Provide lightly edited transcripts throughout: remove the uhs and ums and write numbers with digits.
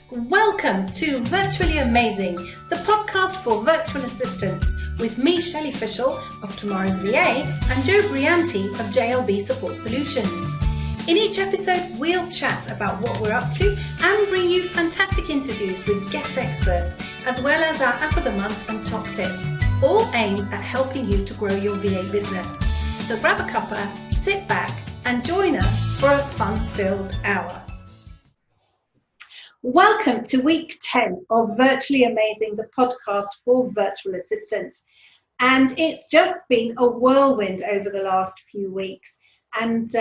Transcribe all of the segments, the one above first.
Welcome to Virtually Amazing, the podcast for virtual assistants with me, Shelley Fishel of Tomorrow's VA and Joe Brianti of JLB Support Solutions. In each episode, we'll chat about what we're up to and bring you fantastic interviews with guest experts, as well as our App of the Month and top tips, all aimed at helping you to grow your VA business. So grab a cuppa, sit back and join us for a fun-filled hour. Welcome to week 10 of Virtually Amazing, the podcast for virtual assistants. And it's just been a whirlwind over the last few weeks. And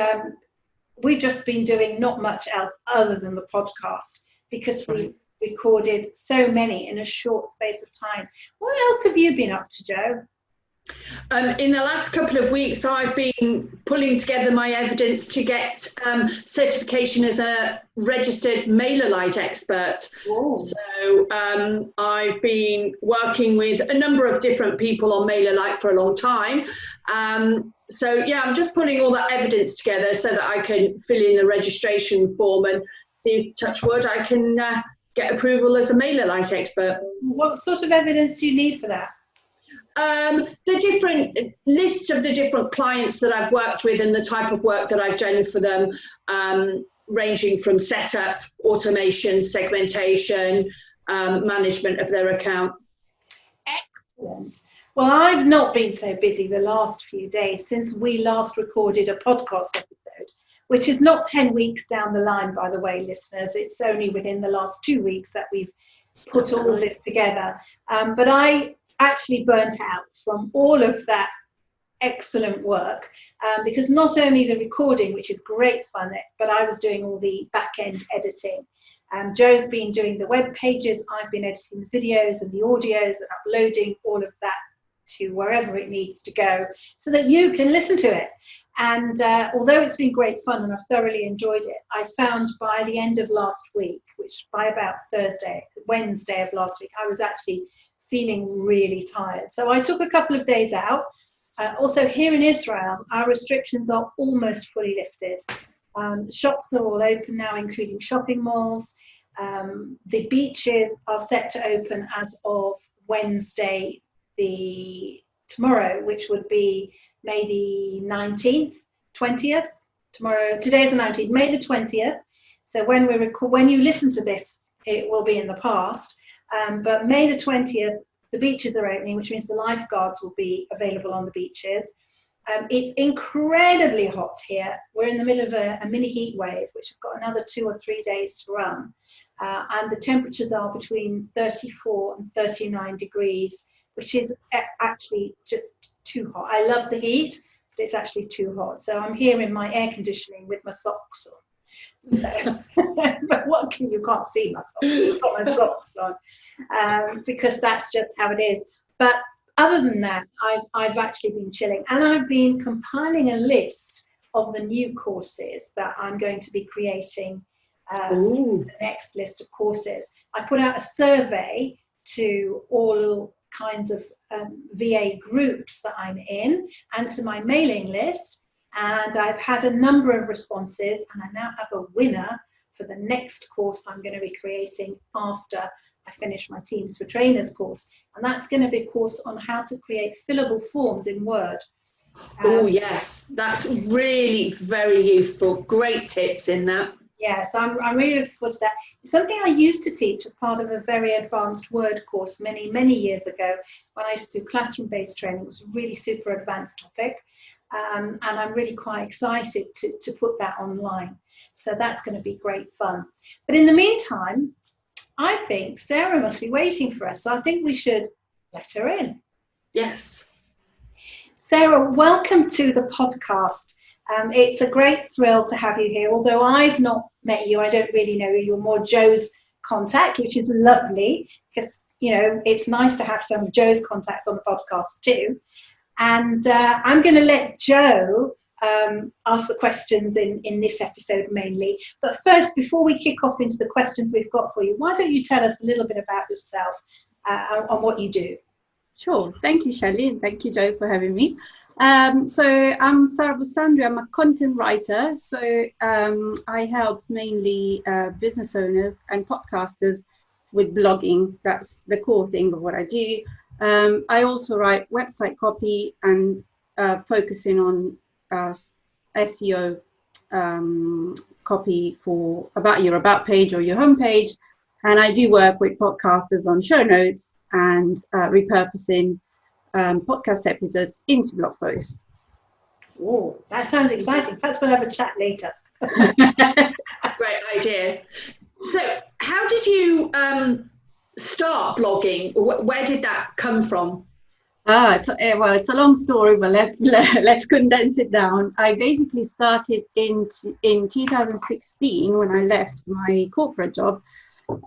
we've just been doing not much else other than the podcast because we recorded so many in a short space of time. What else have you been up to, Joe? In the last couple of weeks, I've been pulling together my evidence to get certification as a registered MailerLite expert. Ooh. So I've been working with a number of different people on MailerLite for a long time. So I'm just pulling all that evidence together so that I can fill in the registration form and see if, touch wood, I can get approval as a MailerLite expert. What sort of evidence do you need for that? The different lists of the different clients that I've worked with and the type of work that I've done for them, ranging from setup, automation, segmentation, management of their account. Excellent. Well, I've not been so busy the last few days since we last recorded a podcast episode, which is not 10 weeks down the line, by the way, listeners. It's only within the last 2 weeks that we've put all of this together. But I actually burnt out from all of that excellent work because not only the recording, which is great fun, but I was doing all the back-end editing. Joe's been doing the web pages, I've been editing the videos and the audios and uploading all of that to wherever it needs to go so that you can listen to it. And although it's been great fun and I've thoroughly enjoyed it, I found by the end of last week, which by about Wednesday of last week, I was actually feeling really tired. So I took a couple of days out. Also here in Israel, our restrictions are almost fully lifted. Shops are all open now, including shopping malls. The beaches are set to open as of Wednesday, tomorrow, which would be May the 19th, 20th. Today is the 19th, May the 20th. So when you listen to this, it will be in the past. But May the 20th, the beaches are opening, which means the lifeguards will be available on the beaches. It's incredibly hot here. We're in the middle of a mini heat wave, which has got another 2 or 3 days to run. And the temperatures are between 34 and 39 degrees, which is actually just too hot. I love the heat, but it's actually too hot. So I'm here in my air conditioning with my socks on. So, but you can't see my socks. I've got my socks on because that's just how it is. But other than that, I've actually been chilling, and I've been compiling a list of the new courses that I'm going to be creating. The next list of courses. I put out a survey to all kinds of VA groups that I'm in and to my mailing list. And I've had a number of responses, and I now have a winner for the next course I'm going to be creating after I finish my Teams for Trainers course. And that's going to be a course on how to create fillable forms in Word. Oh, yes, that's really very useful. Great tips in that. Yes, I'm really looking forward to that. It's something I used to teach as part of a very advanced Word course many, many years ago when I used to do classroom-based training. It was a really super advanced topic. And I'm really quite excited to put that online. So that's going to be great fun. But in the meantime, I think Sarah must be waiting for us. So I think we should let her in. Yes. Sarah, welcome to the podcast. It's a great thrill to have you here. Although I've not met you, I don't really know you. You're more Joe's contact, which is lovely because, it's nice to have some of Joe's contacts on the podcast too. And I'm going to let Joe ask the questions in this episode mainly. But first, before we kick off into the questions we've got for you, why don't you tell us a little bit about yourself and what you do? Sure. Thank you, Shelley, and thank you, Joe, for having me. So I'm Sara Bussandri. I'm a content writer. So I help mainly business owners and podcasters with blogging. That's the core thing of what I do. I also write website copy and focusing on SEO copy for about your about page or your homepage. And I do work with podcasters on show notes and repurposing podcast episodes into blog posts. Oh, that sounds exciting. Perhaps we'll have a chat later. Great idea. So how did you start blogging? Where did that come from? It's a long story, but let's condense it down. I basically started in 2016 when I left my corporate job.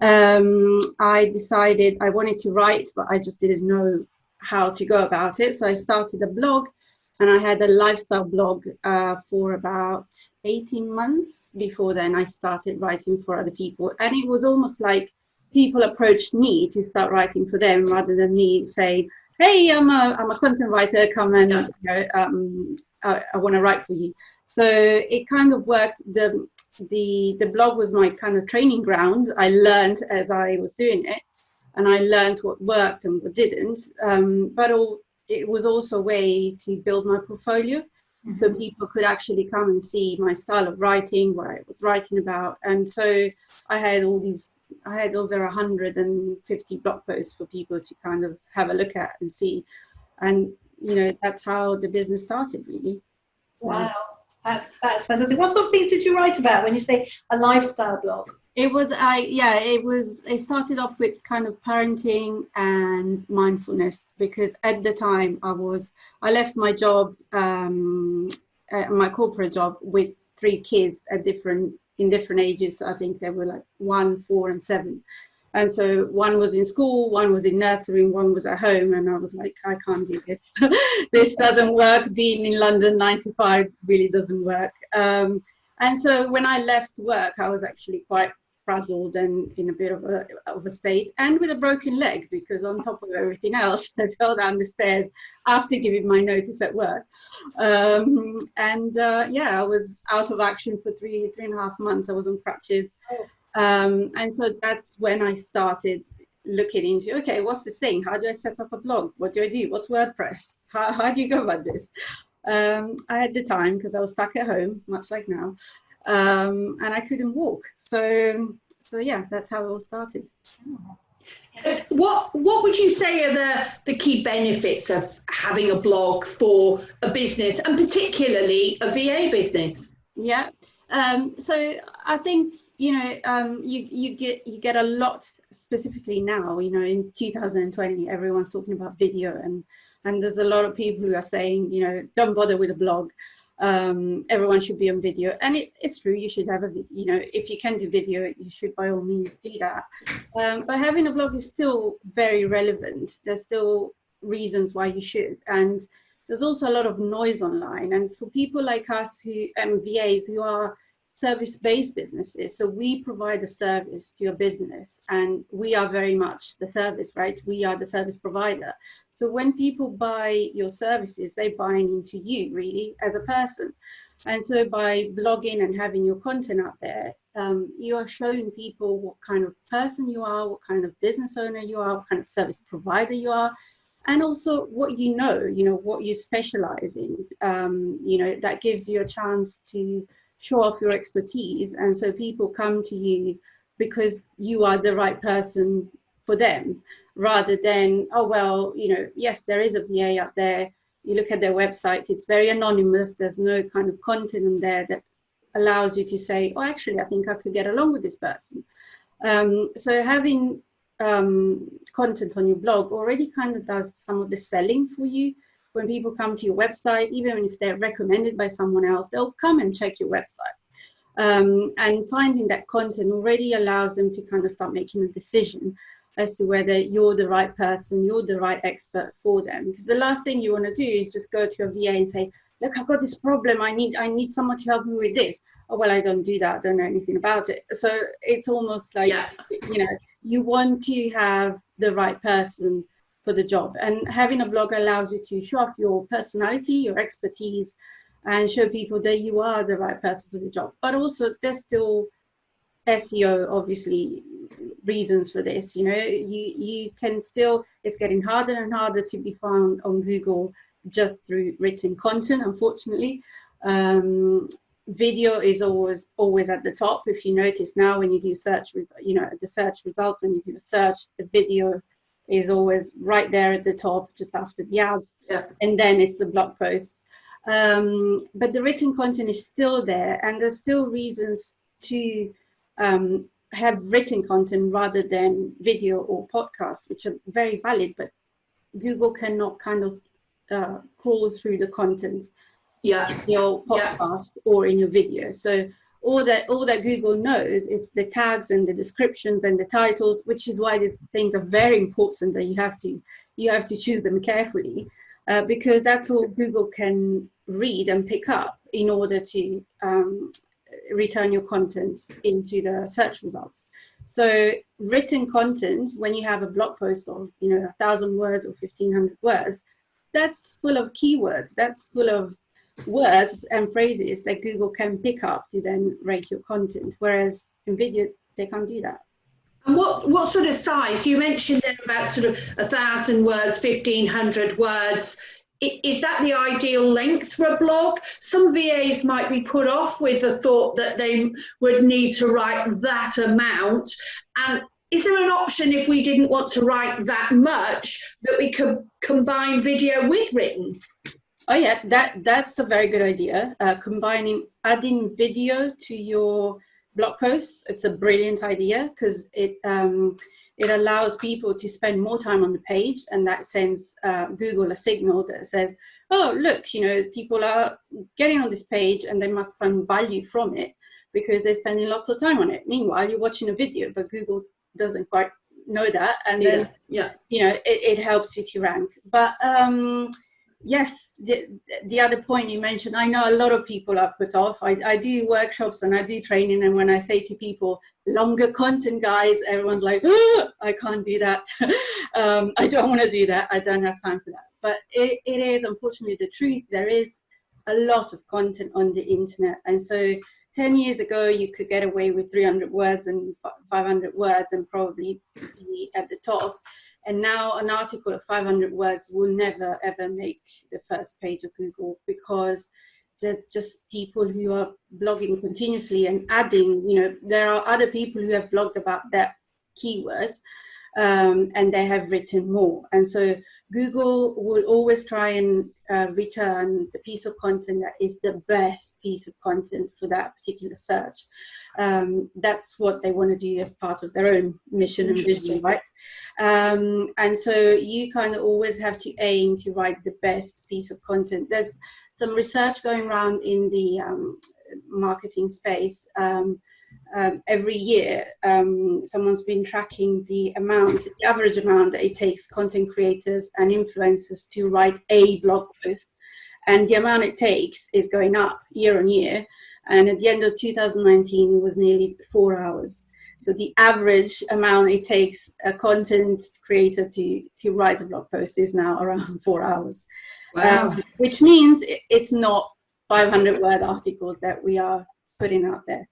I decided I wanted to write, but I just didn't know how to go about it. So I started a blog, and I had a lifestyle blog for about 18 months. Before then, I started writing for other people, and it was almost like people approached me to start writing for them rather than me saying, "Hey, I'm a content writer. Come and I want to write for you." So it kind of worked. The blog was my kind of training ground. I learned as I was doing it, and I learned what worked and what didn't. It was also a way to build my portfolio, so people could actually come and see my style of writing, what I was writing about. And so I had over 150 blog posts for people to kind of have a look at and see. And, that's how the business started, really. Wow, that's fantastic. What sort of things did you write about when you say a lifestyle blog? It started off with kind of parenting and mindfulness, because at the time I left my job, my corporate job, with 3 kids in different ages. So I think they were like 1, 4, and 7. And so one was in school, one was in nursery, and one was at home. And I was like, I can't do this. This doesn't work. Being in London 9 to 5 really doesn't work. And so when I left work, I was actually quite frazzled and in a bit of a state, and with a broken leg, because on top of everything else, I fell down the stairs after giving my notice at work. I was out of action for 3.5 months. I was on crutches. And so that's when I started looking into, okay, what's this thing? How do I set up a blog? What do I do? What's WordPress? How do you go about this? I had the time because I was stuck at home, much like now, and I couldn't walk. So yeah, that's how it all started. What would you say are the key benefits of having a blog for a business, and particularly a VA business? Yeah. So I think you get a lot, specifically now. In 2020, everyone's talking about video, and there's a lot of people who are saying, don't bother with a blog. Everyone should be on video, and it's true. You should have if you can do video, you should by all means do that. But having a blog is still very relevant. There's still reasons why you should, and there's also a lot of noise online. And for people like us VAs who are service-based businesses, so we provide a service to your business, and we are very much the service, right? We are the service provider. So when people buy your services, they're buying into you really as a person. And so by blogging and having your content out there, you are showing people what kind of person you are, what kind of business owner you are, what kind of service provider you are, and also what what you specialize in. That gives you a chance to show off your expertise, and so people come to you because you are the right person for them, rather than, yes, there is a VA out there. You look at their website, it's very anonymous. There's no kind of content in there that allows you to say, oh, actually, I think I could get along with this person. So having content on your blog already kind of does some of the selling for you. When people come to your website, even if they're recommended by someone else, they'll come and check your website. And finding that content already allows them to kind of start making a decision as to whether you're the right person, you're the right expert for them. Because the last thing you want to do is just go to a VA and say, look, I've got this problem. I need someone to help me with this. Oh, well, I don't do that. I don't know anything about it. So it's almost like, you want to have the right person for the job. And having a blog allows you to show off your personality, your expertise, and show people that you are the right person for the job. But also there's still SEO, obviously, reasons for this. You know, you can still, it's getting harder and harder to be found on Google just through written content, unfortunately. Video is always at the top. If you notice now, when you do search, you know, the search results, when you do a search, the video is always right there at the top, just after the ads. Yeah. And then it's the blog post. But the written content is still there, and there's still reasons to have written content rather than video or podcast, which are very valid, but Google cannot kind of crawl through the content in your podcast or in your video. So all that Google knows is the tags and the descriptions and the titles, which is why these things are very important, that you have to choose them carefully, because that's all Google can read and pick up in order to return your content into the search results. So written content, when you have a blog post of 1,000 words or 1,500 words, that's full of keywords, that's full of words and phrases that Google can pick up to then rate your content, whereas in video they can't do that. And what sort of size? You mentioned there about sort of 1,000 words, 1,500 words. Is that the ideal length for a blog? Some VAs might be put off with the thought that they would need to write that amount. And is there an option, if we didn't want to write that much, that we could combine video with written? Oh yeah, that's a very good idea. Adding video to your blog posts, it's a brilliant idea, because it allows people to spend more time on the page, and that sends Google a signal that says, oh, look, people are getting on this page and they must find value from it because they're spending lots of time on it. Meanwhile, you're watching a video, but Google doesn't quite know that. And then, it helps you to rank. But yes, the other point you mentioned, I know a lot of people are put off. I do workshops and I do training, and when I say to people, longer content, guys, everyone's like, oh, I can't do that. I don't want to do that. I don't have time for that. But it is unfortunately the truth. There is a lot of content on the internet. And so 10 years ago, you could get away with 300 words and 500 words and probably be at the top. And now an article of 500 words will never, ever make the first page of Google, because there's just people who are blogging continuously and adding, there are other people who have blogged about that keyword, and they have written more. And so Google will always try and return the piece of content that is the best piece of content for that particular search. That's what they want to do as part of their own mission and vision, right? And so you kind of always have to aim to write the best piece of content. There's some research going around in the marketing space. Every year, someone's been tracking the average amount that it takes content creators and influencers to write a blog post, and the amount it takes is going up year on year. And at the end of 2019, it was nearly 4 hours. So the average amount it takes a content creator to write a blog post is now around 4 hours. Wow. Which means it's not 500 word articles that we are putting out there.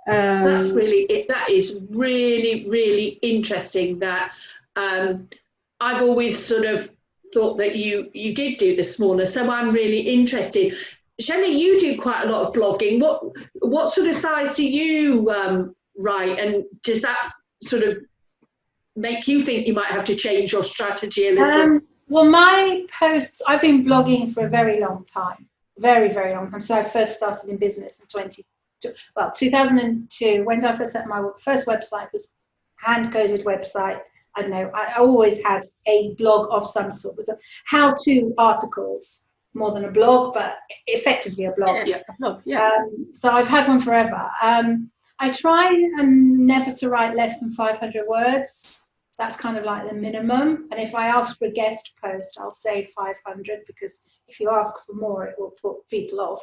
That is really, really interesting. That I've always sort of thought that you did do the smaller, so I'm really interested. Shelley, you do quite a lot of blogging. What sort of size do you write, and does that sort of make you think you might have to change your strategy a little? Well, my posts, I've been blogging for a very long time, very, very long time. So I first started in business in 2002. When I first set my first website, was hand-coded website. I don't know, I always had a blog of some sort. It was how-to articles, more than a blog, but effectively a blog. Yeah, a blog, yeah. So I've had one forever. I try and never to write less than 500 words. That's kind of like the minimum. And if I ask for a guest post, I'll say 500, because if you ask for more, it will put people off,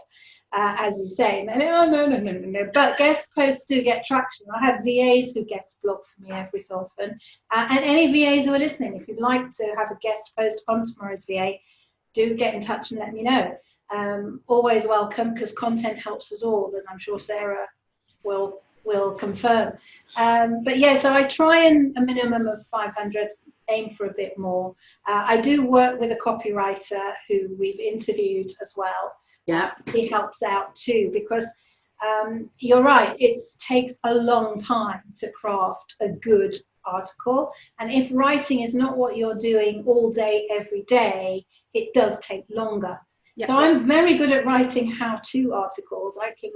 as you say. And then, oh, no. But guest posts do get traction. I have VAs who guest blog for me every so often. And any VAs who are listening, if you'd like to have a guest post on Tomorrow's VA, do get in touch and let me know. Always welcome, because content helps us all, as I'm sure Sarah will confirm. But yeah, so I try a minimum of 500, aim for a bit more. I do work with a copywriter who we've interviewed as well. Yeah, he helps out too, because you're right, it takes a long time to craft a good article, and if writing is not what you're doing all day every day, it does take longer. So I'm very good at writing how-to articles. I can,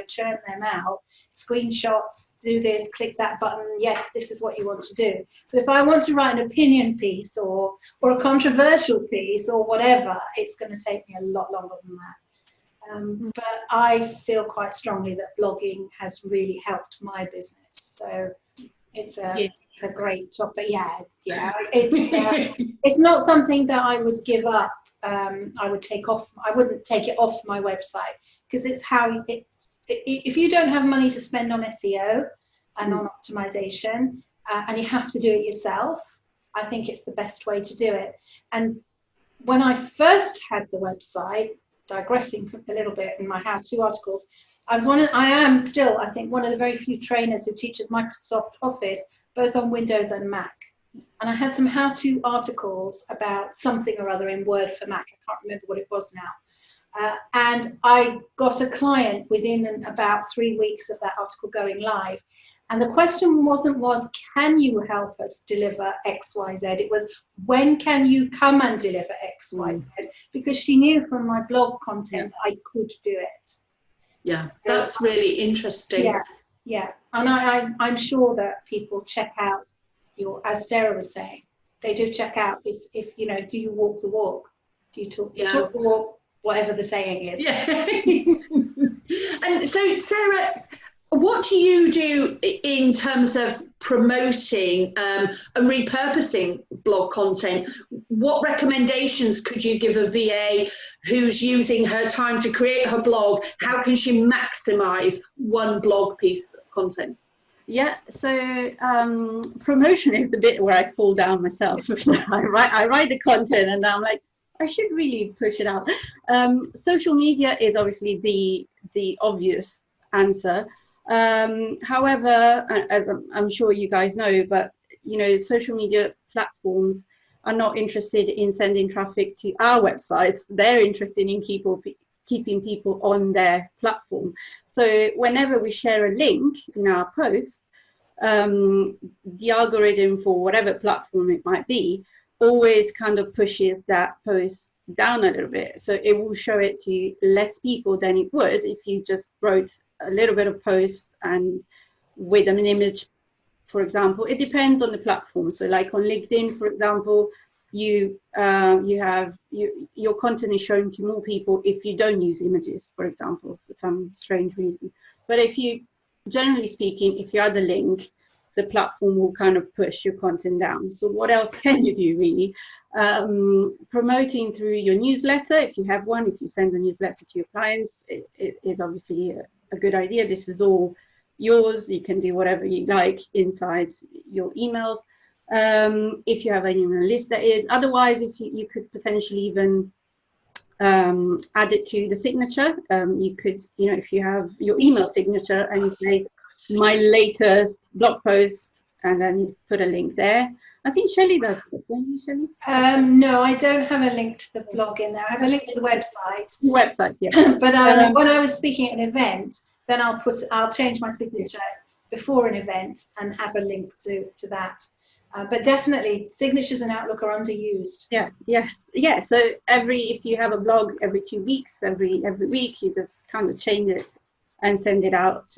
churn them out, screenshots, do this, click that button, yes, this is what you want to do. But if I want to write an opinion piece or a controversial piece or whatever, it's going to take me a lot longer than that. But I feel quite strongly that blogging has really helped my business. So it's a great topic. Yeah. It's not something that I would give up. I wouldn't take it off my website, because if you don't have money to spend on SEO and on optimization, and you have to do it yourself, I think it's the best way to do it. And when I first had the website, digressing a little bit in my how-to articles, I am still, I think, one of the very few trainers who teaches Microsoft Office both on Windows and Mac. And I had some how-to articles about something or other in Word for Mac. I can't remember what it was now. And I got a client within about 3 weeks of that article going live. And the question was, can you help us deliver X, Y, Z? It was, when can you come and deliver X, Y, Z? Because she knew from my blog content I could do it. Yeah, so, that's really interesting. Yeah. And I'm sure that people check out as Sarah was saying, they do check out if do you walk the walk? Do you talk the walk? Whatever the saying is. Yeah. And so, Sarah, what do you do in terms of promoting and repurposing blog content? What recommendations could you give a VA who's using her time to create her blog? How can she maximize one blog piece of content? Yeah, so promotion is the bit where I fall down myself. I write the content and I'm like, I should really push it out. Social media is obviously the obvious answer. However, as I'm sure you guys know, but social media platforms are not interested in sending traffic to our websites. They're interested in keeping people on their platform. So whenever we share a link in our post, the algorithm for whatever platform it might be always kind of pushes that post down a little bit. So it will show it to less people than it would if you just wrote a little bit of post and with an image, for example. It depends on the platform. So like on LinkedIn, for example, your content is shown to more people if you don't use images, for example, for some strange reason. But generally speaking, if you add a link, the platform will kind of push your content down. So what else can you do, really? Promoting through your newsletter, if you have one, if you send a newsletter to your clients, it is obviously a good idea. This is all yours. You can do whatever you like inside your emails. If you have an email list, that is. Otherwise, if you could potentially even add it to the signature. You could, if you have your email signature and you say, my latest blog post, and then you put a link there. I think Shelley does it, don't you, Shelley? No, I don't have a link to the blog in there. I have a link to the website. Yeah. But when I was speaking at an event, then I'll change my signature before an event and have a link to that. But definitely, signatures in Outlook are underused. Yeah. So if you have a blog every 2 weeks, every week, you just kind of change it and send it out.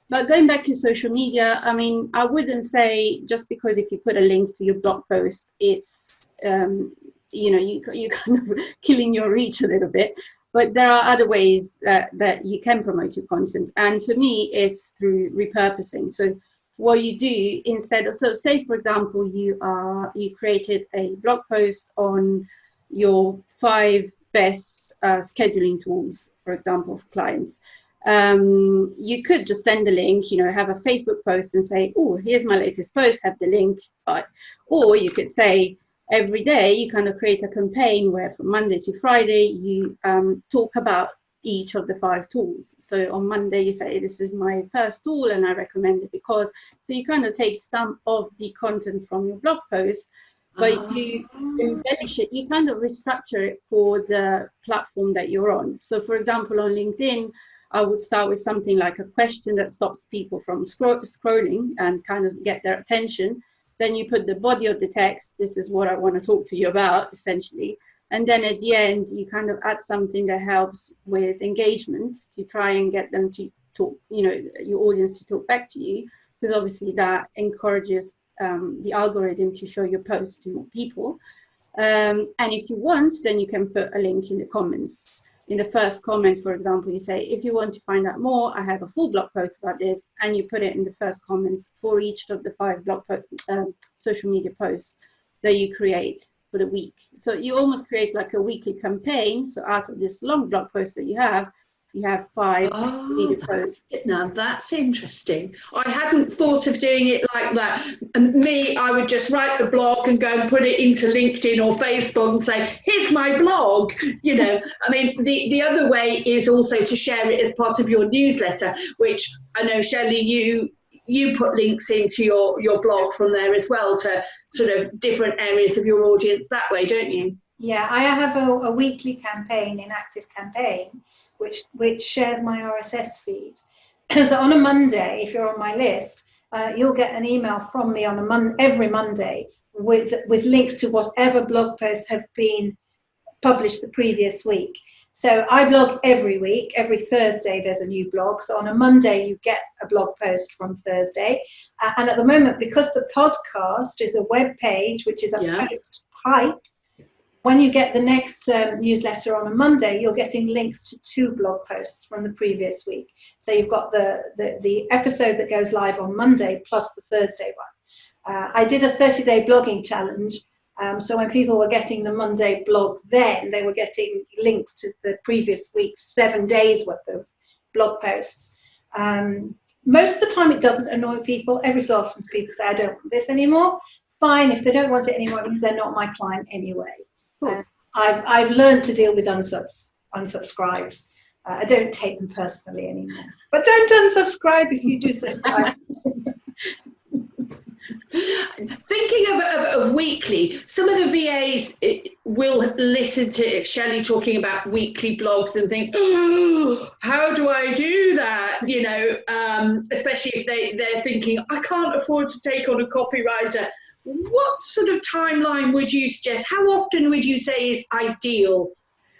But going back to social media, I mean, I wouldn't say just because if you put a link to your blog post, it's you kind of killing your reach a little bit. But there are other ways that you can promote your content, and for me, it's through repurposing. So what you do instead of, so say for example, you created a blog post on, your 5 best scheduling tools, for example, for clients. You could just send a link, have a Facebook post and say, oh, here's my latest post, have the link. Or you could say every day you kind of create a campaign where from Monday to Friday you talk about each of the 5 tools. So on Monday you say, this is my first tool and I recommend it because, so you kind of take some of the content from your blog post, but you embellish it, you kind of restructure it for the platform that you're on. So for example, on LinkedIn, I would start with something like a question that stops people from scrolling and kind of get their attention. Then you put the body of the text, this is what I want to talk to you about, essentially. And then at the end, you kind of add something that helps with engagement to try and get them to talk, your audience to talk back to you, because obviously that encourages the algorithm to show your post to more people. And if you want, then you can put a link in the comments. In the first comment, for example, you say, if you want to find out more, I have a full blog post about this, and you put it in the first comments for each of the 5 social media posts that you create for the week. So you almost create like a weekly campaign. So out of this long blog post that you have 5 social media posts. Now that's interesting. I hadn't thought of doing it like that. I would just write the blog and go and put it into LinkedIn or Facebook and say, here's my blog. I mean, the other way is also to share it as part of your newsletter, which I know, Shelley, you put links into your blog from there as well to sort of different areas of your audience that way, don't you? Yeah, I have a weekly campaign in Active Campaign, which shares my RSS feed. So on a Monday, if you're on my list, you'll get an email from me on every Monday with links to whatever blog posts have been published the previous week. So I blog every week. Every Thursday there's a new blog. So on a Monday you get a blog post from Thursday. And at the moment, because the podcast is a web page, which is a post type, when you get the next newsletter on a Monday, you're getting links to 2 blog posts from the previous week. So you've got the episode that goes live on Monday plus the Thursday one. I did a 30-day blogging challenge. So when people were getting the Monday blog, then they were getting links to the previous week's 7 days worth of blog posts. Most of the time it doesn't annoy people. Every so often people say, I don't want this anymore. Fine, if they don't want it anymore, they're not my client anyway. I've learned to deal with unsubscribes. I don't take them personally anymore. But don't unsubscribe if you do subscribe. Thinking of weekly, some of the VAs will listen to Shelley talking about weekly blogs and think, oh, how do I do that? Especially if they're thinking, I can't afford to take on a copywriter. What sort of timeline would you suggest? How often would you say is ideal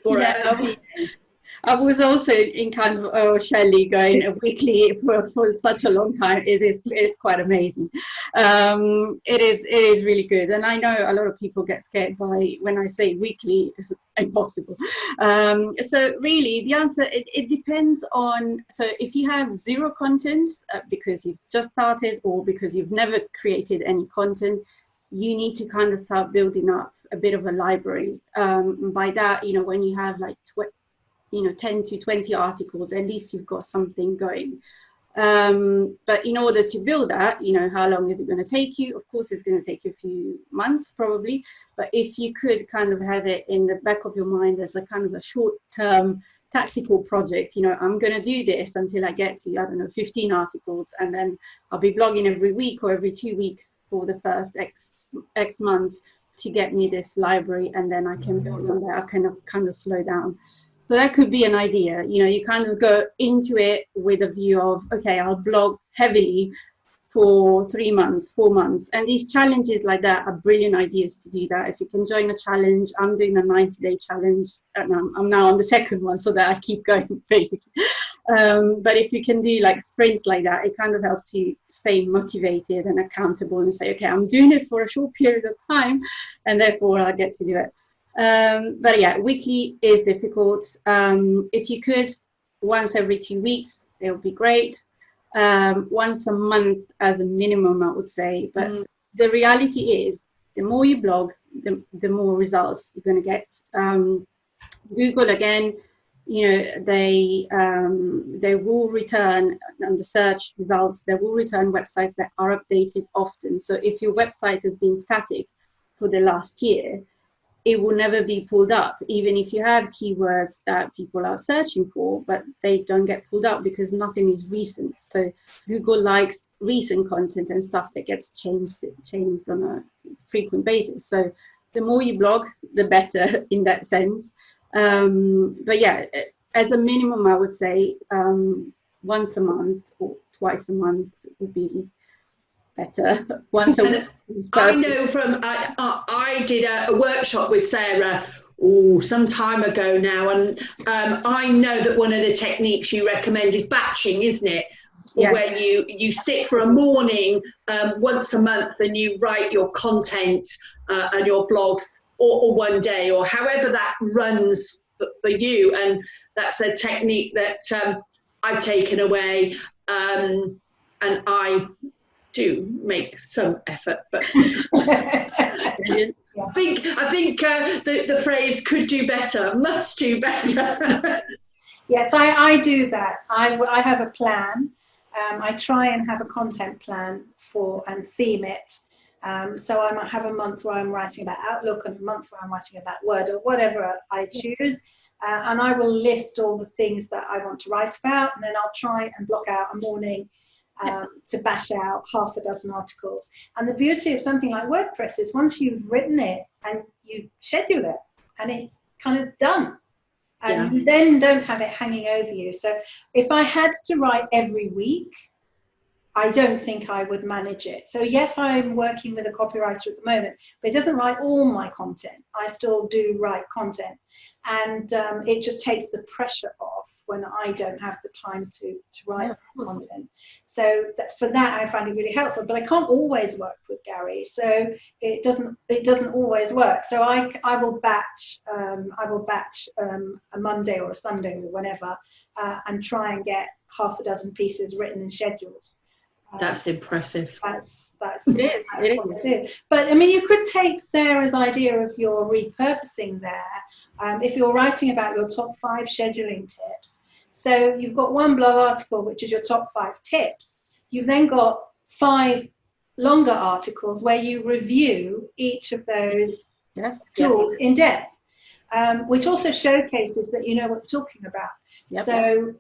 for I was also in kind of, Shelley, going a weekly for such a long time. It is quite amazing. It is really good. And I know a lot of people get scared by when I say weekly, it's impossible. So really the answer, it depends on, so if you have 0 content because you've just started or because you've never created any content, you need to kind of start building up a bit of a library. By that, when you have like 10 to 20 articles, at least you've got something going. But in order to build that, how long is it going to take you? Of course, it's going to take you a few months probably. But if you could kind of have it in the back of your mind as a kind of a short-term tactical project, I'm going to do this until I get to, 15 articles, and then I'll be blogging every week or every 2 weeks for the first X months to get me this library, and then I can build on that. I can kind of slow down. So that could be an idea. You kind of go into it with a view of, okay, I'll blog heavily for 3 months, 4 months. And these challenges like that are brilliant ideas to do that. If you can join a challenge, I'm doing a 90-day challenge, and I'm now on the second one so that I keep going, basically. But if you can do like sprints like that, it kind of helps you stay motivated and accountable and say, okay, I'm doing it for a short period of time, and therefore I'll get to do it. But yeah, weekly is difficult. If you could, once every 2 weeks, it would be great. Once a month as a minimum, I would say. But the reality is, the more you blog, the more results you're going to get. Google, again, you know, they will return on the search results, they will return websites that are updated often. So if your website has been static for the last year, it will never be pulled up, even if you have keywords that people are searching for, but they don't get pulled up because nothing is recent. So Google likes recent content and stuff that gets changed on a frequent basis. So the more you blog, the better in that sense. But yeah, as a minimum, I would say once a month or twice a month would be better. Once a week. I know I did a workshop with Sarah some time ago now, and I know that one of the techniques you recommend is batching, isn't it? Yeah. Where you sit for a morning once a month and you write your content and your blogs, or one day, or however that runs for you. And that's a technique that I've taken away, and I do make some effort, but I think the phrase "could do better" must do better. Yes, I do that. I have a plan. I try and have a content plan and theme it. So I might have a month where I'm writing about Outlook and a month where I'm writing about Word, or whatever I choose. And I will list all the things that I want to write about, and then I'll try and block out a morning to bash out half a dozen articles. And the beauty of something like WordPress is once you've written it and you schedule it, and it's kind of done. And you then don't have it hanging over you. So if I had to write every week, I don't think I would manage it. So yes, I'm working with a copywriter at the moment, but it doesn't write all my content. I still do write content. And it just takes the pressure off when I don't have the time to write content. So for that, I find it really helpful. But I can't always work with Gary, so it doesn't always work. So I will batch a Monday or a Sunday or whenever, and try and get half a dozen pieces written and scheduled. That's impressive. That's what I do. But I mean, you could take Sarah's idea of your repurposing there. If you're writing about your top 5 scheduling tips, so you've got one blog article which is your top 5 tips. You've then got 5 longer articles where you review each of those tools in depth, which also showcases that you know what you're talking about. So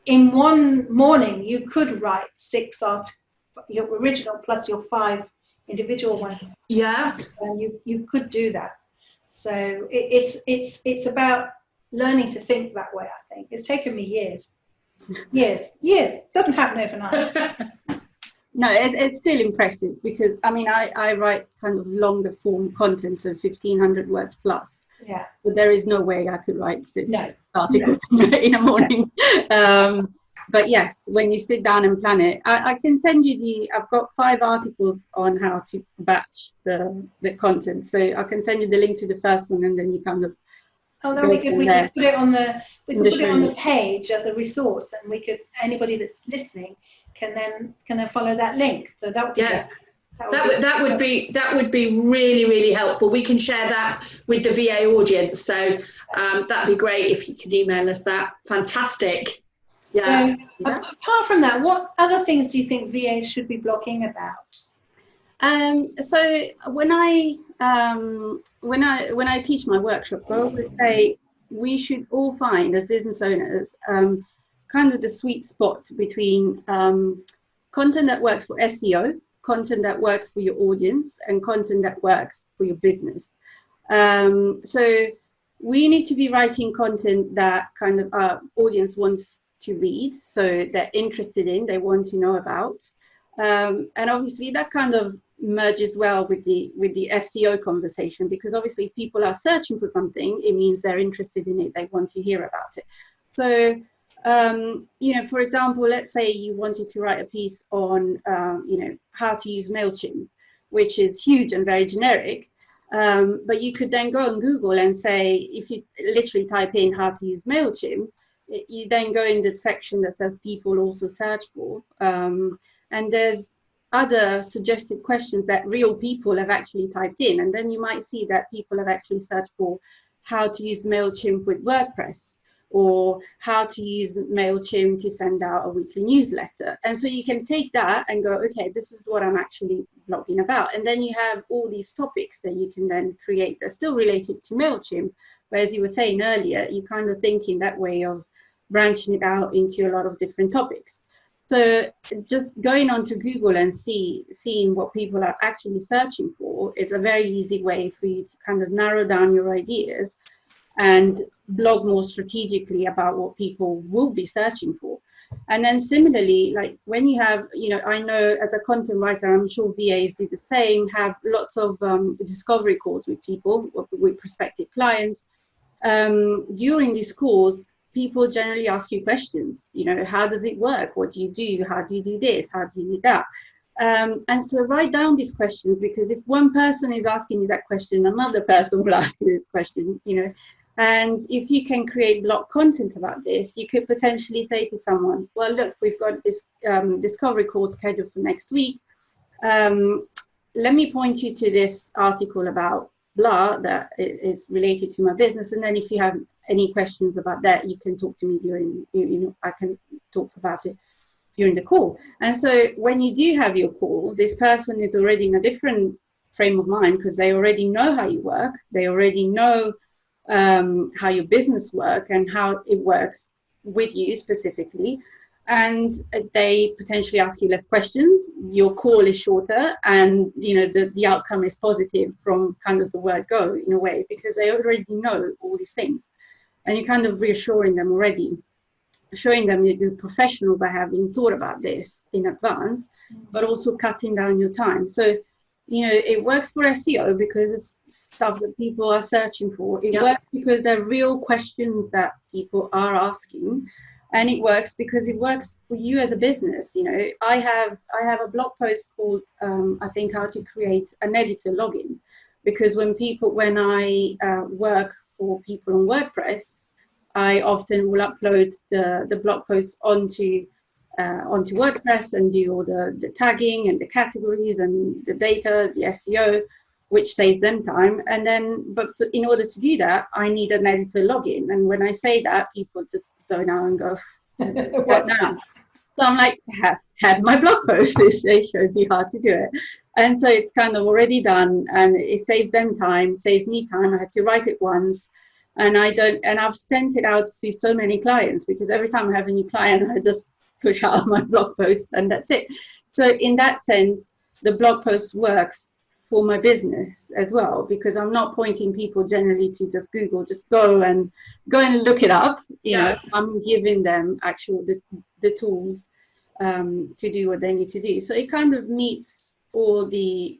in one morning, you could write 6 articles, your original plus your 5 individual ones. Yeah. And you could do that. So it's about learning to think that way, I think. It's taken me years. It doesn't happen overnight. No, it's still impressive because, I mean, I write kind of longer form content, so 1,500 words plus. Yeah. But there is no way I could write 6 articles in a morning. But yes, when you sit down and plan it, I can send you I've got 5 articles on how to batch the content. So I can send you the link to the first one, and then you kind of. Oh, that we could put it on the page as a resource, and anybody that's listening can then follow that link. So that would be good. That would be really, really helpful. We can share that with the VA audience. So that'd be great if you can email us that. Fantastic. Yeah. So, apart from that, what other things do you think VAs should be blogging about? So when I teach my workshops, I always say we should all find, as business owners, kind of the sweet spot between content that works for SEO, content that works for your audience, and content that works for your business. So we need to be writing content that kind of our audience wants to read, so they're interested in, they want to know about. And obviously that kind of merges well with the SEO conversation, because obviously if people are searching for something, it means they're interested in it, they want to hear about it. So you know, for example, let's say you wanted to write a piece on you know, how to use MailChimp, which is huge and very generic, but you could then go on Google and say, if you literally type in how to use MailChimp, you then go in the section that says people also search for, and there's other suggested questions that real people have actually typed in. And then you might see that people have actually searched for how to use MailChimp with WordPress, or how to use MailChimp to send out a weekly newsletter. And so you can take that and go, okay, this is what I'm actually blogging about. And then you have all these topics that you can then create that's still related to MailChimp. But as you were saying earlier, you kind of think in that way of branching it out into a lot of different topics. So just going onto Google and seeing what people are actually searching for is a very easy way for you to kind of narrow down your ideas and blog more strategically about what people will be searching for. And then similarly, like when you have, I know as a content writer, I'm sure VAs do the same, have lots of discovery calls with people, with prospective clients. During these calls, people generally ask you questions, how does it work? What do you do? How do you do this? How do you do that? And so write down these questions, because if one person is asking you that question, another person will ask you this question, and if you can create blog content about this, you could potentially say to someone, well, look, we've got this discovery call scheduled for next week. Let me point you to this article about blah that is related to my business. And then if you have any questions about that, you can talk to me during, I can talk about it during the call. And so when you do have your call, this person is already in a different frame of mind, because they already know how you work. They already know how your business works and how it works with you specifically. And they potentially ask you less questions. Your call is shorter, and the outcome is positive from kind of the word go, in a way, because they already know all these things. And you're kind of reassuring them already, showing them that you're professional by having thought about this in advance, but also cutting down your time. So, it works for SEO because it's stuff that people are searching for. It works because they're real questions that people are asking. And it works because it works for you as a business. I have a blog post called, I think, how to create an editor login. Because when I work for people on WordPress, I often will upload the blog post onto WordPress and do all the tagging and the categories and the data, the SEO, which saves them time. And then, in order to do that, I need an editor login. And when I say that, people just zone out and go, what now? So I'm like, have my blog post. They showed you how to do it. And so it's kind of already done, and it saves them time, saves me time. I had to write it once. And I've sent it out to so many clients, because every time I have a new client, I just push out my blog post and that's it. So in that sense, the blog post works for my business as well, because I'm not pointing people generally to just Google, just go and look it up. I'm giving them actual the tools to do what they need to do. So it kind of meets all the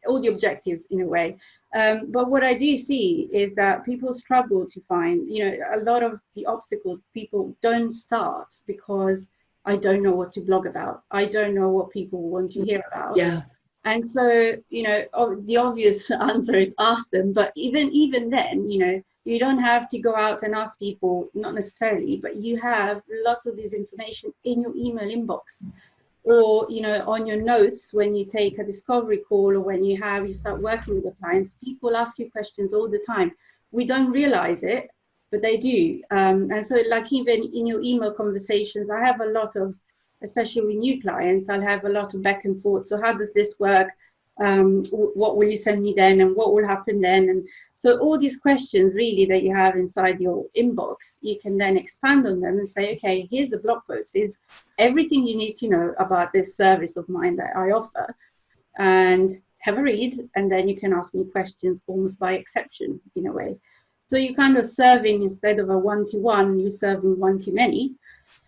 objectives in a way. But what I do see is that people struggle to find, a lot of the obstacles. People don't start because I don't know what to blog about. I don't know what people want to hear about. Yeah. And so, the obvious answer is ask them. But even then, you don't have to go out and ask people, not necessarily, but you have lots of this information in your email inbox. Or, on your notes, when you take a discovery call, or when you start working with the clients, people ask you questions all the time. We don't realize it, but they do. And so, like, even in your email conversations, I have a lot of, especially with new clients, I'll have a lot of back and forth. So how does this work? What will you send me then? And what will happen then? And so all these questions really that you have inside your inbox, you can then expand on them and say, okay, here's the blog post. Here's everything you need to know about this service of mine that I offer, and have a read. And then you can ask me questions almost by exception in a way. So you're kind of serving, instead of a one-to-one, you're serving one-to-many,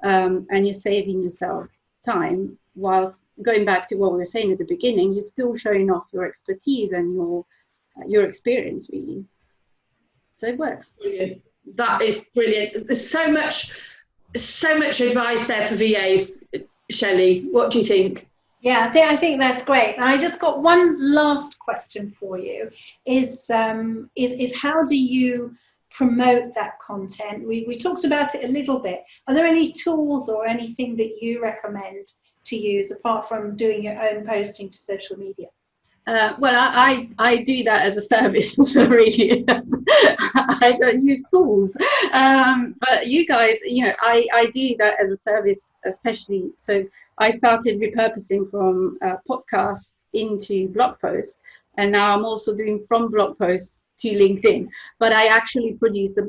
and you're saving yourself time, whilst going back to what we were saying at the beginning, you're still showing off your expertise and your experience, really. So it works. Brilliant. That is brilliant. There's so much advice there for VAs. Shelley, what do you think? Yeah, I think that's great. And I just got one last question for you. Is how do you promote that content? We talked about it a little bit. Are there any tools or anything that you recommend to use apart from doing your own posting to social media? Well, I do that as a service, so really, I don't use tools. But you guys, I do that as a service, especially. So I started repurposing from podcasts into blog posts, and now I'm also doing from blog posts to LinkedIn. But I actually produce the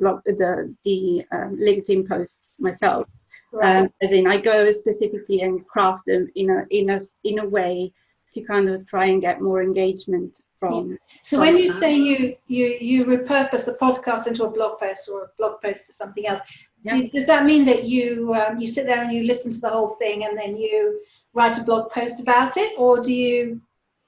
LinkedIn posts myself. Right. As in, I go specifically and craft them in a way to kind of try and get more engagement from. Yeah. So when you say you repurpose the podcast into a blog post or a blog post to something else, does that mean that you sit there and you listen to the whole thing and then you write a blog post about it, or do you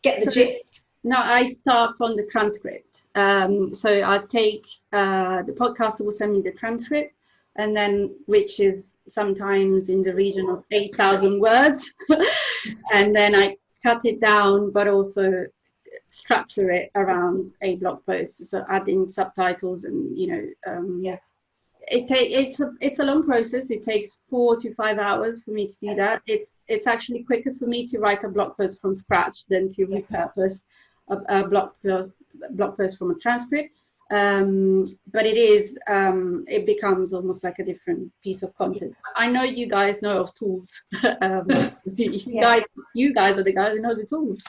get the gist? No, I start from the transcript. So I take the podcaster will send me the transcript, and then which is sometimes in the region of 8,000 words, and then I cut it down, but also structure it around a blog post. So adding subtitles and it's a long process. It takes 4 to 5 hours for me to do that. It's actually quicker for me to write a blog post from scratch than to repurpose a blog post from a transcript. But it becomes almost like a different piece of content. I know you guys know of tools. You guys are the guys who know the tools.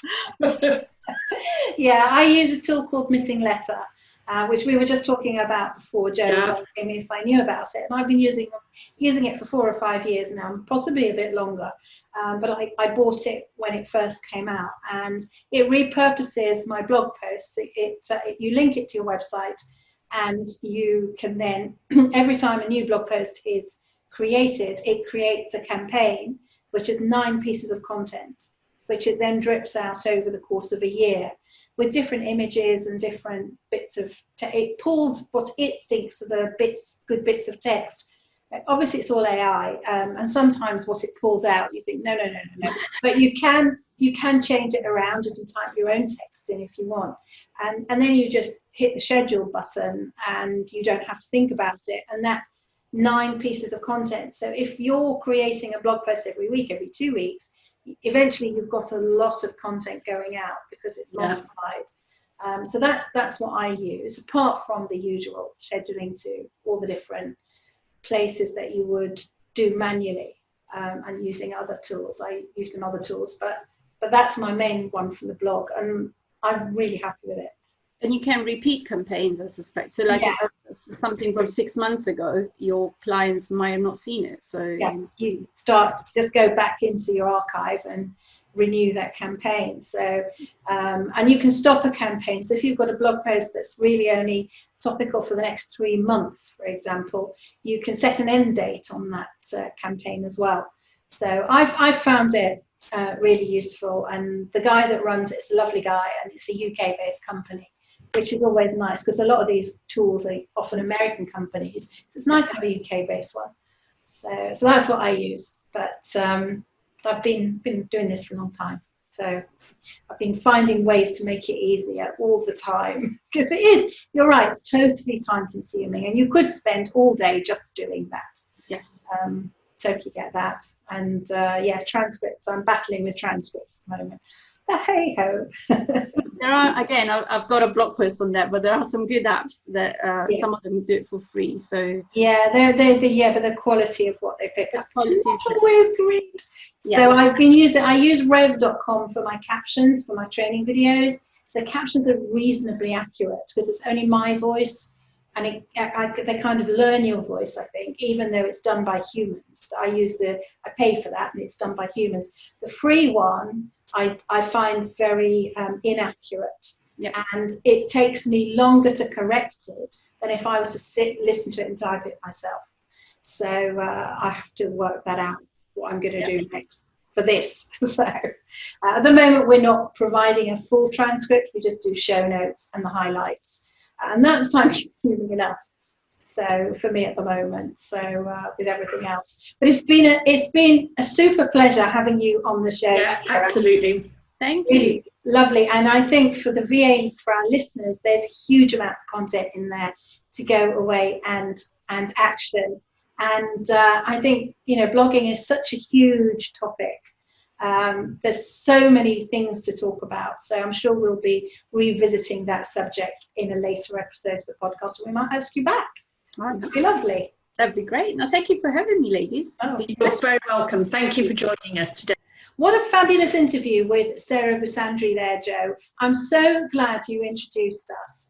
Yeah, I use a tool called Missing Letter, which we were just talking about before. Joe asked me if I knew about it, and I've been using it for 4 or 5 years now, possibly a bit longer. But I bought it when it first came out, and it repurposes my blog posts. You link it to your website, and you can then, every time a new blog post is created, it creates a campaign, which is 9 pieces of content, which it then drips out over the course of a year with different images and different bits of it pulls what it thinks are the good bits of text. Obviously it's all AI, and sometimes what it pulls out you think no, but you can change it around. You can type your own text in if you want, and then you just hit the schedule button and you don't have to think about it, and that's 9 pieces of content. So if you're creating a blog post every week, every 2 weeks, eventually you've got a lot of content going out because it's multiplied. So that's what I use, apart from the usual scheduling to all the different places that you would do manually, and using other tools. I use some other tools, but that's my main one for the blog, and I'm really happy with it. And you can repeat campaigns, I suspect. So like something from 6 months ago, your clients might have not seen it. So you just go back into your archive and renew that campaign. So and you can stop a campaign. So if you've got a blog post that's really only topical for the next 3 months, for example, you can set an end date on that campaign as well. So I've found it really useful, and the guy that runs it's a lovely guy, and it's a UK-based company, which is always nice because a lot of these tools are often American companies. So it's nice to have a UK-based one. So that's what I use. But I've been doing this for a long time. So I've been finding ways to make it easier all the time, because you're right, it's totally time consuming, and you could spend all day just doing that. Yes. Totally get that. And transcripts, I'm battling with transcripts at the moment. But hey ho. There are, again, I've got a blog post on that, but there are some good apps that some of them do it for free. So but the quality of what they pick up is not always great. Yeah. So I use rev.com for my captions for my training videos. The captions are reasonably accurate because it's only my voice, and they kind of learn your voice, I think, even though it's done by humans. I pay for that, and it's done by humans. The free one I find very inaccurate, and it takes me longer to correct it than if I was to listen to it and type it myself. So I have to work that out, what I'm going to do next for this. So at the moment we're not providing a full transcript, we just do show notes and the highlights, and that's time consuming enough. So for me at the moment, with everything else, but it's been a super pleasure having you on the show. Yeah, absolutely. Thank you. Really lovely, and I think for the VAs, for our listeners, there's a huge amount of content in there to go away and action. And I think blogging is such a huge topic, There's so many things to talk about. So I'm sure we'll be revisiting that subject in a later episode of the podcast. We might ask you back. That'd be lovely. That'd be great. No, thank you for having me, ladies. Oh. You're very welcome. Thank you for joining us today. What a fabulous interview with Sara Bussandri there, Jo. I'm so glad you introduced us.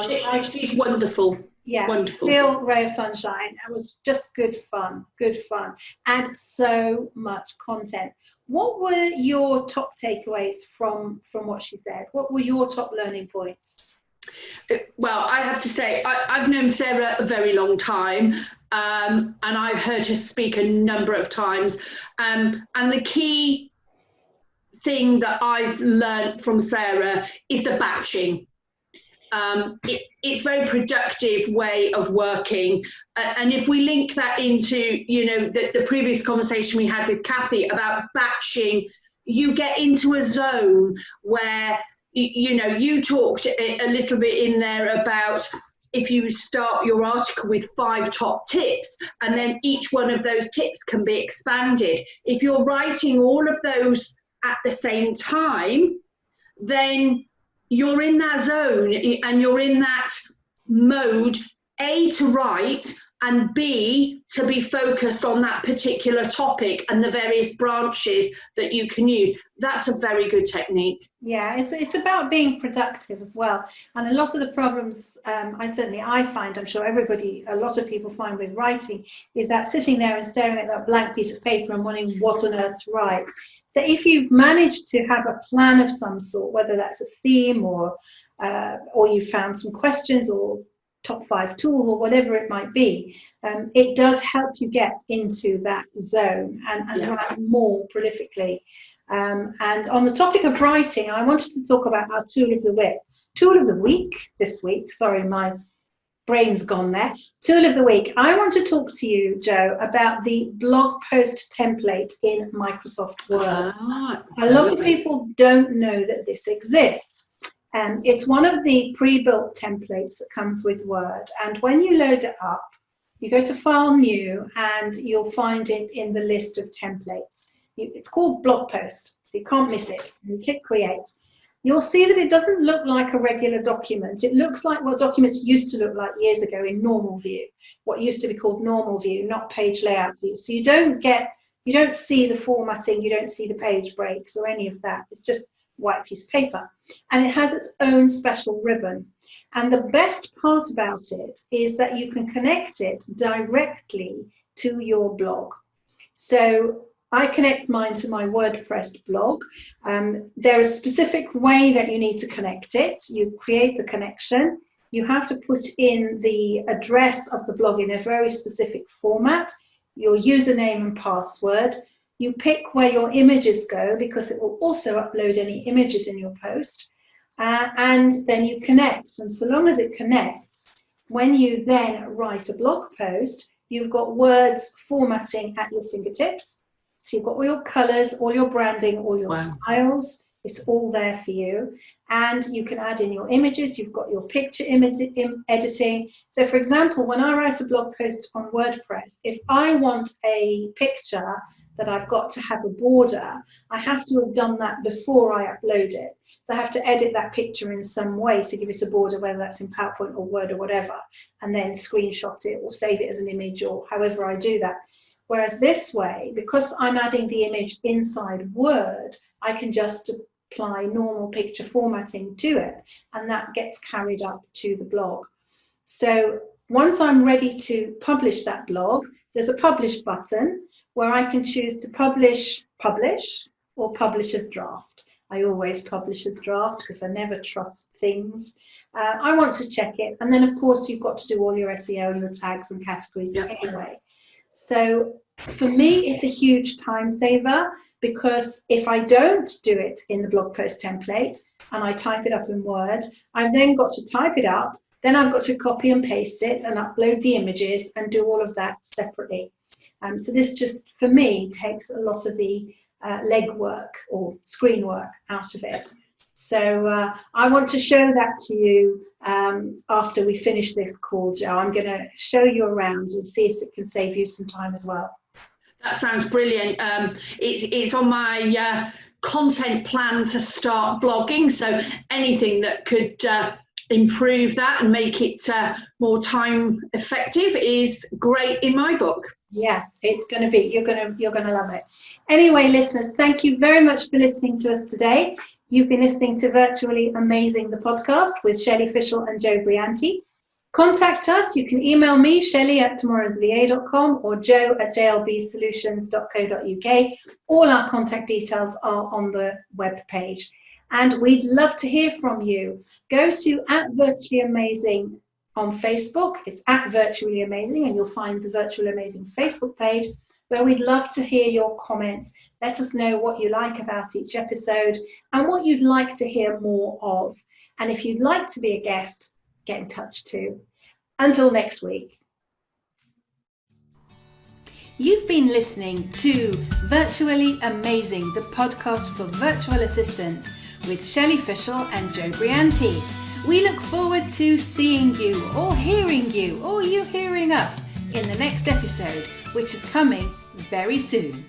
She's wonderful. Yeah, wonderful. Real ray of sunshine. It was just good fun, and so much content. What were your top takeaways from what she said? What were your top learning points? Well, I have to say, I've known Sara a very long time, and I've heard her speak a number of times. And the key thing that I've learned from Sara is the batching. It's a very productive way of working. And if we link that into, the previous conversation we had with Kathy about batching, you get into a zone where, you talked a little bit in there about if you start your article with 5 top tips, and then each one of those tips can be expanded. If you're writing all of those at the same time, then you're in that zone and you're in that mode, A, to write, and B, to be focused on that particular topic and the various branches that you can use. That's a very good technique. Yeah, it's about being productive as well. And a lot of the problems I find, I'm sure a lot of people find with writing, is that sitting there and staring at that blank piece of paper and wondering what on earth to write. So if you've managed to have a plan of some sort, whether that's a theme or you've found some questions or top 5 tools or whatever it might be, it does help you get into that zone and write more prolifically. And on the topic of writing, I wanted to talk about our tool of the week this week. Sorry, my brain's gone there. Tool of the week. I want to talk to you, Jo, about the blog post template in Microsoft Word. A lot of people don't know that this exists. It's one of the pre-built templates that comes with Word. And when you load it up, you go to File, New, and you'll find it in the list of templates. It's called blog post, so you can't miss it. You click Create. You'll see that it doesn't look like a regular document. It looks like what documents used to look like years ago in normal view, what used to be called normal view, not page layout view. So you don't see the formatting, you don't see the page breaks or any of that. It's just white piece of paper, and it has its own special ribbon. And the best part about it is that you can connect it directly to your blog. So I connect mine to my WordPress blog. There is a specific way that you need to connect it. You create the connection. You have to put in the address of the blog in a very specific format, your username and password. You pick where your images go, because it will also upload any images in your post. And then you connect. And so long as it connects, when you then write a blog post, you've got words formatting at your fingertips. So you've got all your colors, all your branding, all your styles. It's all there for you. And you can add in your images. You've got your picture editing. So for example, when I write a blog post on WordPress, if I want a picture that I've got to have a border, I have to have done that before I upload it. So I have to edit that picture in some way to give it a border, whether that's in PowerPoint or Word or whatever, and then screenshot it or save it as an image or however I do that. Whereas this way, because I'm adding the image inside Word, I can just apply normal picture formatting to it, and that gets carried up to the blog. So once I'm ready to publish that blog, there's a publish button where I can choose to publish, or publish as draft. I always publish as draft because I never trust things. I want to check it. And then, of course, you've got to do all your SEO, your tags and categories anyway. So for me, it's a huge time saver, because if I don't do it in the blog post template and I type it up in Word, I've then got to type it up. Then I've got to copy and paste it and upload the images and do all of that separately. So this just, for me, takes a lot of the legwork or screen work out of it. So I want to show that to you after we finish this call, Jo. I'm going to show you around and see if it can save you some time as well. That sounds brilliant. It's on my content plan to start blogging. So anything that could improve that and make it more time effective is great in my book. Yeah, it's going to be. You're going to love it. Anyway, listeners, thank you very much for listening to us today. You've been listening to Virtually Amazing, the podcast with Shelley Fishel and Joe Brianti. Contact us. You can email me, shelley@tomorrowsva.com, or joe@jlbsolutions.co.uk. All our contact details are on the web page. And we'd love to hear from you. Go to @virtuallyamazing on Facebook. It's @virtuallyamazing, and you'll find the Virtually Amazing Facebook page, where we'd love to hear your comments. Let us know what you like about each episode and what you'd like to hear more of. And if you'd like to be a guest, get in touch too. Until next week. You've been listening to Virtually Amazing, the podcast for virtual assistants with Shelley Fishel and Joe Brianti. We look forward to seeing you or hearing you or you hearing us in the next episode, which is coming very soon.